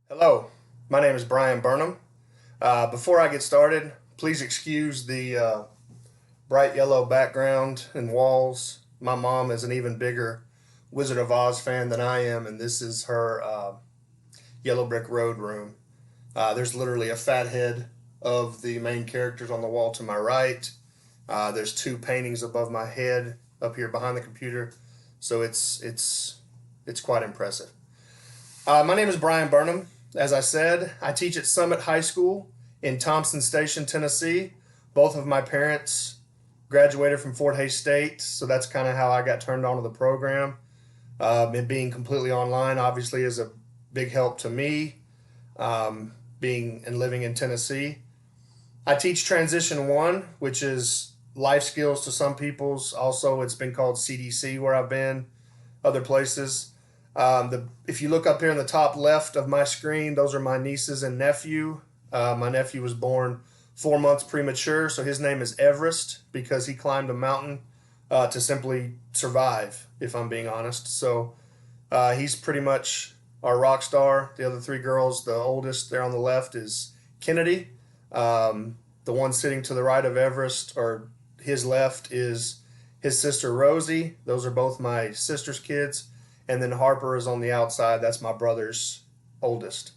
Hello, my name is Burnham. Before I get started, please excuse the bright yellow background and walls. My mom is an even bigger Wizard of Oz fan than I am, and this is her yellow brick road room. There's literally a fat head of the main characters on the wall to my right. There's two paintings above my head up here behind the computer, so it's quite impressive. My name is Brian Burnham. As I said, I teach at Summit High School in Thompson Station, Tennessee. Both of my parents graduated from Fort Hays State, so that's kind of how I got turned on to the program. And being completely online obviously is a big help to me, being and living in Tennessee. I teach Transition 1, which is life skills to some people's. Also, it's been called CDC where I've been, other places. If you look up here in the top left of my screen, those are my nieces and nephew. My nephew was born 4 months premature, so his name is Everest because he climbed a mountain to simply survive, if I'm being honest. So he's pretty much our rock star. The other three girls, the oldest there on the left is Kennedy. The one sitting to the right of Everest, or his left, is his sister Rosie. Those are both my sister's kids. And then Harper is on the outside. That's my brother's oldest.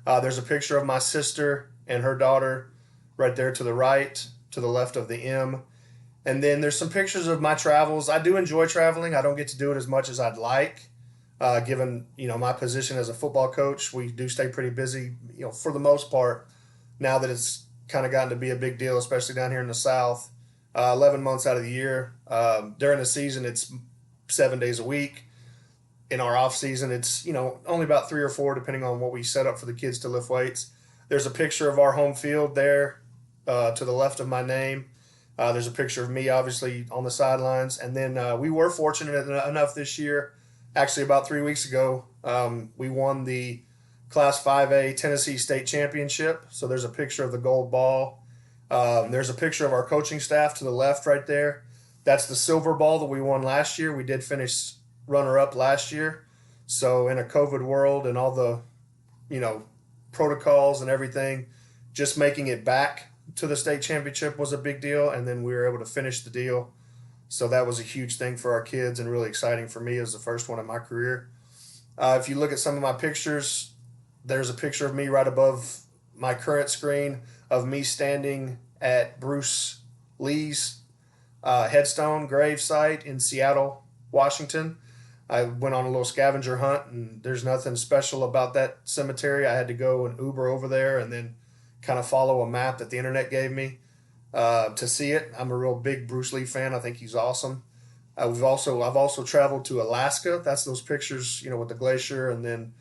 There's a picture of my sister and her daughter right there to the right, to the left of the M. And then there's some pictures of my travels. I do enjoy traveling. I don't get to do it as much as I'd like, given my position as a football coach. We do stay pretty busy, for the most part. Now that it's kind of gotten to be a big deal, especially down here in the South, 11 months out of the year. During the season, it's 7 days a week. In our off season, it's only about 3 or 4, depending on what we set up for the kids to lift weights. There's a picture of our home field there to the left of my name. There's a picture of me, obviously, on the sidelines. And then we were fortunate enough this year, actually about 3 weeks ago, we won the Class 5A Tennessee State Championship. So there's a picture of the gold ball. There's a picture of our coaching staff to the left right there. That's the silver ball that we won last year. We did finish runner-up last year. So in a COVID world and all the, protocols and everything, just making it back to the state championship was a big deal. And then we were able to finish the deal. So that was a huge thing for our kids and really exciting for me as the first one in my career. If you look at some of my pictures, there's a picture of me right above my current screen of me standing at Bruce Lee's headstone grave site in Seattle, Washington. I went on a little scavenger hunt, and there's nothing special about that cemetery. I had to go and Uber over there and then kind of follow a map that the internet gave me to see it. I'm a real big Bruce Lee fan. I think he's awesome. I've also traveled to Alaska. That's those pictures, with the glacier, and then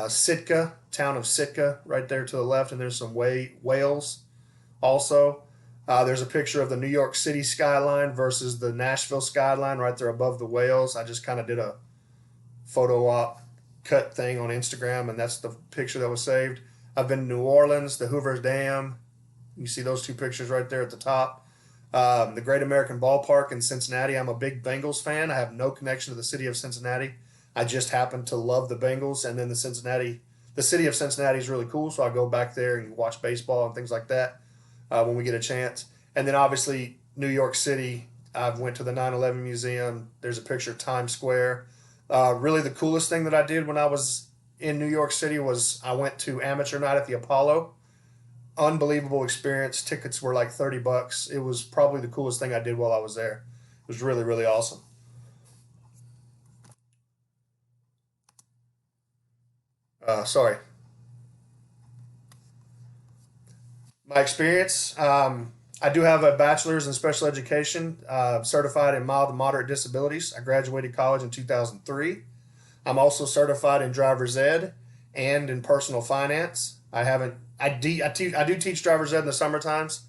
Sitka, town of Sitka, right there to the left, and there's some whales also. There's a picture of the New York City skyline versus the Nashville skyline right there above the whales. I just kind of did a photo op cut thing on Instagram, and that's the picture that was saved. I've been to New Orleans, the Hoover Dam. You see those two pictures right there at the top. The Great American Ballpark in Cincinnati. I'm a big Bengals fan. I have no connection to the city of Cincinnati. I just happen to love the Bengals, and then the city of Cincinnati is really cool, so I go back there and watch baseball and things like that when we get a chance. And then obviously New York City, I've went to the 9/11 Museum. There's a picture of Times Square. Really the coolest thing that I did when I was in New York City was I went to Amateur Night at the Apollo. Unbelievable experience. Tickets were like $30. It was probably the coolest thing I did while I was there. It was really, really awesome. Sorry. My experience, I do have a bachelor's in special education, certified in mild to moderate disabilities. I graduated college in 2003. I'm also certified in driver's ed and in personal finance. I haven't, I do teach driver's ed in the summer times,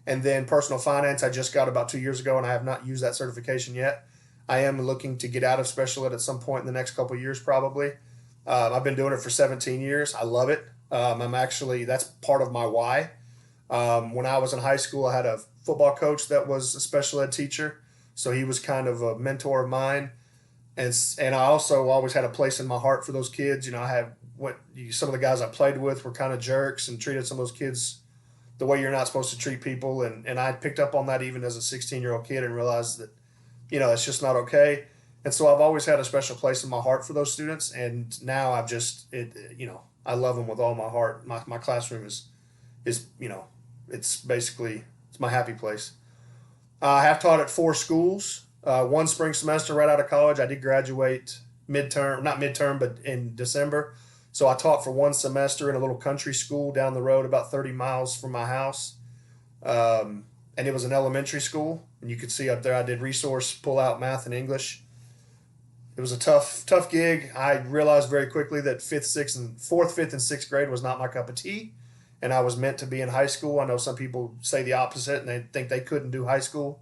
and then personal finance I just got about 2 years ago, and I have not used that certification yet. I am looking to get out of special ed at some point in the next couple of years, probably. I've been doing it for 17 years. I love it. That's part of my why. When I was in high school, I had a football coach that was a special ed teacher, so he was kind of a mentor of mine. And I also always had a place in my heart for those kids. I had some of the guys I played with were kind of jerks and treated some of those kids the way you're not supposed to treat people. And I picked up on that even as a 16-year-old kid and realized that, it's just not okay. And so I've always had a special place in my heart for those students. And now I love them with all my heart. My classroom is it's my happy place. I have taught at 4 schools. One spring semester right out of college. I did graduate not midterm, but in December. So I taught for 1 semester in a little country school down the road, about 30 miles from my house. And it was an elementary school. And you could see up there I did resource, pull out, math, and English. It was a tough gig. I realized very quickly that 4th, 5th, and 6th grade was not my cup of tea. And I was meant to be in high school. I know some people say the opposite and they think they couldn't do high school.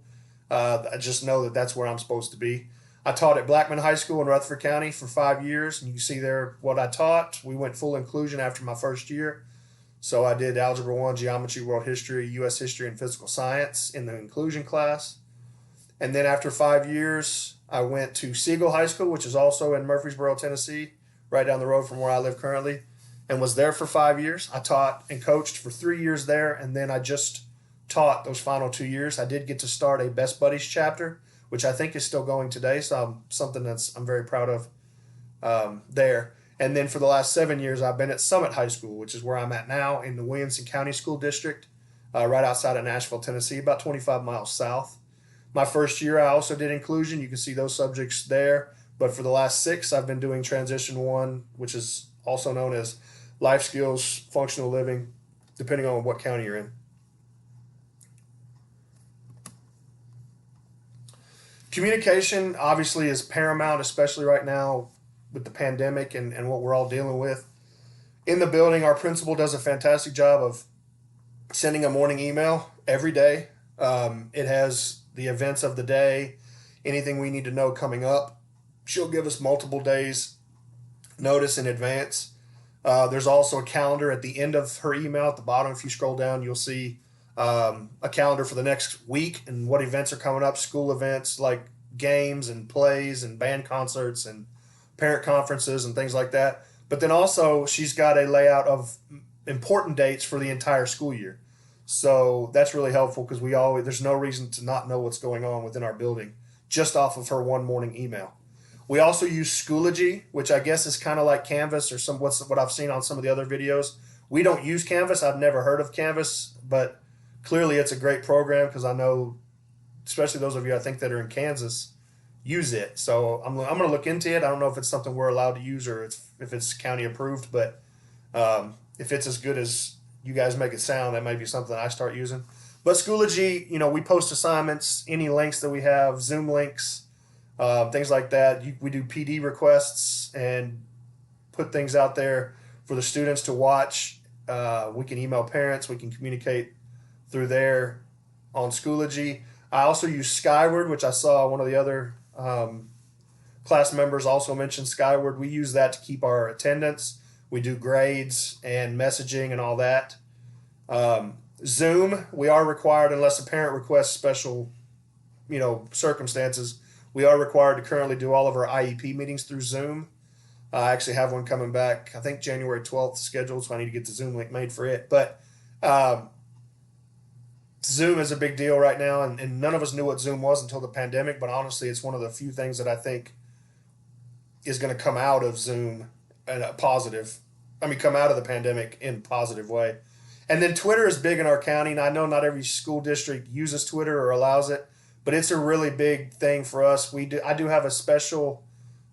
I just know that that's where I'm supposed to be. I taught at Blackman High School in Rutherford County for 5 years, and you can see there what I taught. We went full inclusion after my first year. So I did Algebra 1, Geometry, World History, U.S. History, and Physical Science in the inclusion class. And then after 5 years, I went to Siegel High School, which is also in Murfreesboro, Tennessee, right down the road from where I live currently, and was there for 5 years. I taught and coached for 3 years there, and then I just taught those final 2 years. I did get to start a Best Buddies chapter, which I think is still going today, so something I'm very proud of there. And then for the last 7 years, I've been at Summit High School, which is where I'm at now in the Williamson County School District, right outside of Nashville, Tennessee, about 25 miles south. My first year, I also did inclusion. You can see those subjects there. But for the last 6, I've been doing Transition 1, which is also known as Life Skills, Functional Living, depending on what county you're in. Communication obviously is paramount, especially right now with the pandemic and what we're all dealing with. In the building, our principal does a fantastic job of sending a morning email every day. It has the events of the day, anything we need to know coming up. She'll give us multiple days notice in advance. There's also a calendar at the end of her email. At the bottom, if you scroll down, you'll see a calendar for the next week and what events are coming up, school events like games and plays and band concerts and parent conferences and things like that. But then also she's got a layout of important dates for the entire school year. So that's really helpful because there's no reason to not know what's going on within our building just off of her one morning email. We also use Schoology, which I guess is kind of like Canvas or what I've seen on some of the other videos. We don't use Canvas. I've never heard of Canvas, but clearly it's a great program because I know, especially those of you I think that are in Kansas, use it. So I'm going to look into it. I don't know if it's something we're allowed to use or if it's county approved, but if it's as good as you guys make it sound, that might be something I start using. But Schoology, we post assignments, any links that we have, Zoom links, things like that. We do PD requests and put things out there for the students to watch. We can email parents. We can communicate through there on Schoology. I also use Skyward, which I saw one of the other class members also mentioned Skyward. We use that to keep our attendance. We do grades and messaging and all that. Zoom, we are required, unless a parent requests special, circumstances, we are required to currently do all of our IEP meetings through Zoom. I actually have one coming back, I think January 12th scheduled, so I need to get the Zoom link made for it. But Zoom is a big deal right now, and none of us knew what Zoom was until the pandemic, but honestly, it's one of the few things that I think is going to come out of Zoom in a positive, come out of the pandemic in a positive way. And then Twitter is big in our county, and I know not every school district uses Twitter or allows it, but it's a really big thing for us. I do have a special,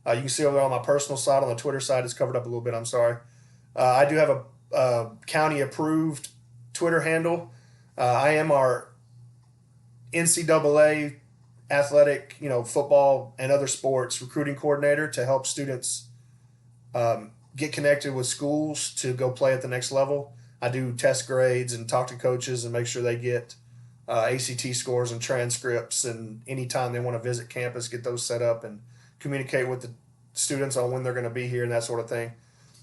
you can see over there on my personal side, on the Twitter side, it's covered up a little bit, I'm sorry. I do have a county-approved Twitter handle. I am our NCAA athletic, football and other sports recruiting coordinator to help students get connected with schools to go play at the next level. I do test grades and talk to coaches and make sure they get ACT scores and transcripts, and anytime they want to visit campus, get those set up and communicate with the students on when they're going to be here and that sort of thing.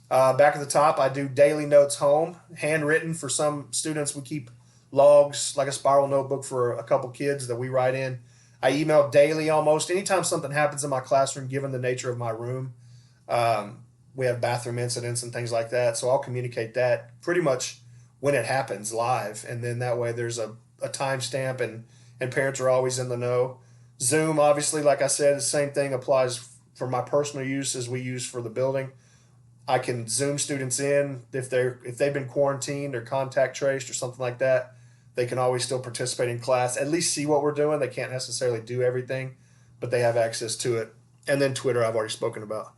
Back at the top, I do daily notes home, handwritten for some students. We keep logs, like a spiral notebook for a couple kids that we write in. I email daily almost. Anytime something happens in my classroom, given the nature of my room, we have bathroom incidents and things like that. So I'll communicate that pretty much when it happens live. And then that way there's a timestamp, and parents are always in the know. Zoom, obviously, like I said, the same thing applies for my personal use as we use for the building. I can Zoom students in if they've been quarantined or contact traced or something like that. They can always still participate in class, at least see what we're doing. They can't necessarily do everything, but they have access to it. And then Twitter, I've already spoken about.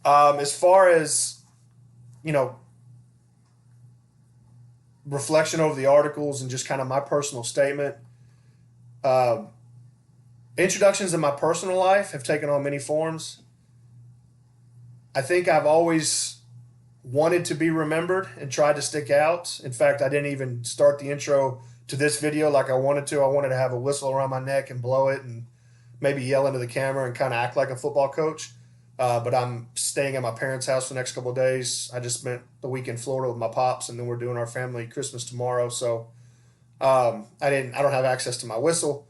As far as, you know, reflection over the articles and just kind of my personal statement, introductions in my personal life have taken on many forms. I think I've always wanted to be remembered and tried to stick out. In fact, I didn't even start the intro to this video like I wanted to. I wanted to have a whistle around my neck and blow it and maybe yell into the camera and kind of act like a football coach. But I'm staying at my parents' house for the next couple of days. I just spent the week in Florida with my pops, and then we're doing our family Christmas tomorrow. So I don't have access to my whistle.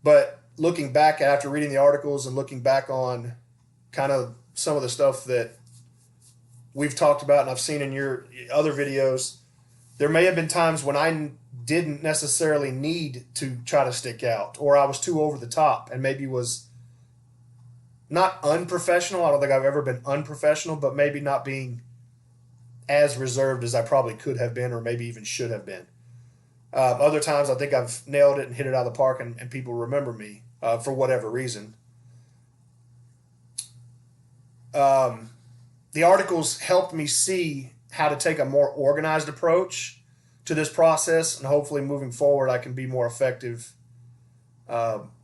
But looking back after reading the articles and looking back on kind of some of the stuff that we've talked about and I've seen in your other videos, there may have been times when I didn't necessarily need to try to stick out, or I was too over the top and maybe was not unprofessional. I don't think I've ever been unprofessional, but maybe not being as reserved as I probably could have been, or maybe even should have been. Other times I think I've nailed it and hit it out of the park, and people remember me for whatever reason. The articles helped me see how to take a more organized approach to this process, and hopefully moving forward I can be more effective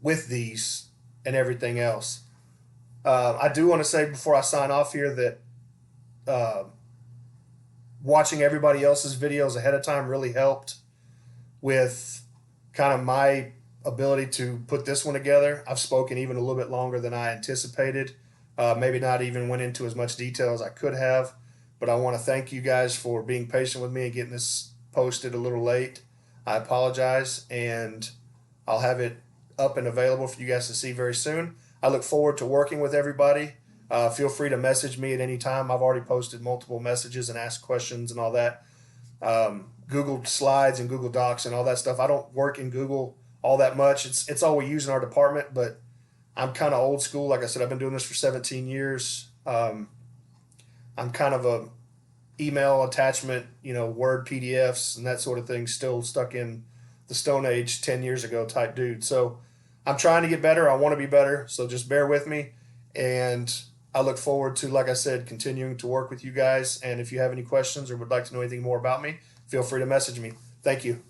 with these and everything else. I do want to say before I sign off here that watching everybody else's videos ahead of time really helped with kind of my ability to put this one together. I've spoken even a little bit longer than I anticipated. Maybe not even went into as much detail as I could have, but I want to thank you guys for being patient with me and getting this posted a little late. I apologize, and I'll have it up and available for you guys to see very soon. I look forward to working with everybody. Feel free to message me at any time. I've already posted multiple messages and asked questions and all that. Google Slides and Google Docs and all that stuff. I don't work in Google all that much. It's all we use in our department, but I'm kind of old school. Like I said, I've been doing this for 17 years. I'm kind of a email attachment, Word PDFs and that sort of thing, still stuck in the Stone Age 10 years ago type dude. So I'm trying to get better. I want to be better. So just bear with me. And I look forward to, like I said, continuing to work with you guys. And if you have any questions or would like to know anything more about me, feel free to message me. Thank you.